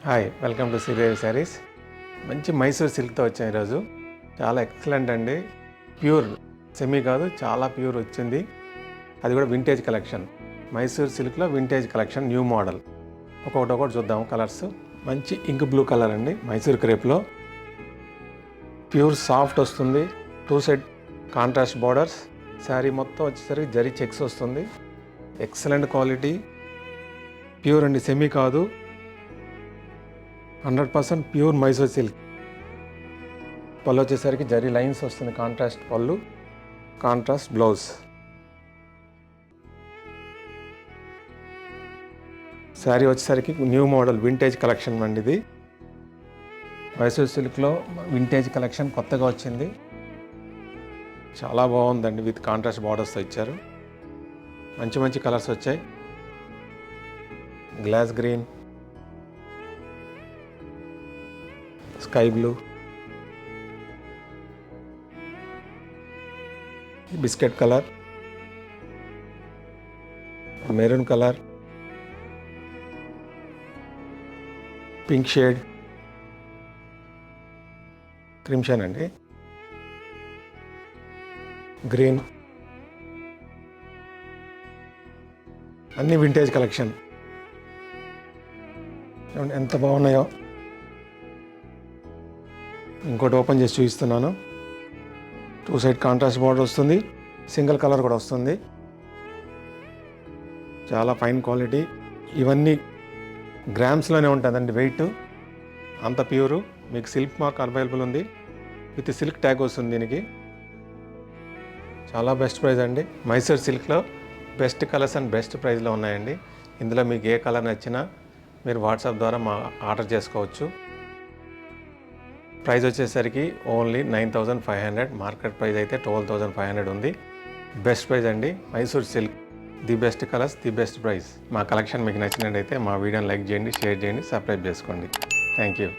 Hi welcome to Sridevi saris. మంచి మైసూర్ సిల్క్తో వచ్చాయి ఈరోజు. చాలా ఎక్సలెంట్ అండి. ప్యూర్ సెమీ కాదు, చాలా ప్యూర్ వచ్చింది. అది కూడా వింటేజ్ కలెక్షన్. మైసూర్ సిల్క్లో వింటేజ్ కలెక్షన్, న్యూ మోడల్. ఒక్కొక్కటి చూద్దాం. కలర్స్ మంచి ఇంక్ బ్లూ కలర్ అండి, మైసూర్ క్రేప్లో. ప్యూర్ సాఫ్ట్ వస్తుంది. 2 సైడ్ కాంట్రాస్ట్ బార్డర్స్. శారీ మొత్తం వచ్చేసరికి జరీ చెక్స్ వస్తుంది. Excellent quality. ప్యూర్ అండి, సెమీ కాదు, 100% ప్యూర్ మైసూర్ సిల్క్. పళ్ళు వచ్చేసరికి జరీ లైన్స్ వస్తుంది, కాంట్రాస్ట్ పళ్ళు, కాంట్రాస్ట్ బ్లౌజ్. శారీ వచ్చేసరికి న్యూ మోడల్ వింటేజ్ కలెక్షన్ అండి. ఇది మైసూర్ సిల్క్లో వింటేజ్ కలెక్షన్ కొత్తగా వచ్చింది. చాలా బాగుందండి. విత్ కాంట్రాస్ట్ బార్డర్స్తో ఇచ్చారు. మంచి మంచి కలర్స్ వచ్చాయి. Glass green, sky blue, biscuit colour, maroon colour, pink shade, crimson అండి, గ్రీన్. అన్ని వింటేజ్ కలెక్షన్. ఎంత బాగున్నాయో. ఇంకోటి ఓపెన్ చేసి చూపిస్తున్నాను. 2 సైడ్ కాంట్రాస్ట్ బార్డర్ వస్తుంది, సింగిల్ కలర్ కూడా వస్తుంది. చాలా ఫైన్ క్వాలిటీ. ఇవన్నీ గ్రామ్స్లోనే ఉంటుందండి వెయిట్. అంత ప్యూరు. మీకు సిల్క్ మార్క్ అవైలబుల్ ఉంది, విత్ సిల్క్ ట్యాగ్ వస్తుంది దీనికి. చాలా బెస్ట్ ప్రైస్ అండి. మైసూర్ సిల్క్లో బెస్ట్ కలర్స్ అండ్ బెస్ట్ ప్రైస్లో ఉన్నాయండి. ఇందులో మీకు ఏ కలర్ నచ్చినా మీరు వాట్సాప్ ద్వారా ఆర్డర్ చేసుకోవచ్చు. ప్రైస్ వచ్చేసరికి ఓన్లీ 9,500. మార్కెట్ ప్రైస్ అయితే 12,500 ఉంది. బెస్ట్ ప్రైస్ అండి. Mysore silk, the best colours, the best price. మా కలెక్షన్ మీకు నచ్చినట్టయితే మా వీడియోని లైక్ చేయండి, షేర్ చేయండి, సబ్స్క్రైబ్ చేసుకోండి. Thank you.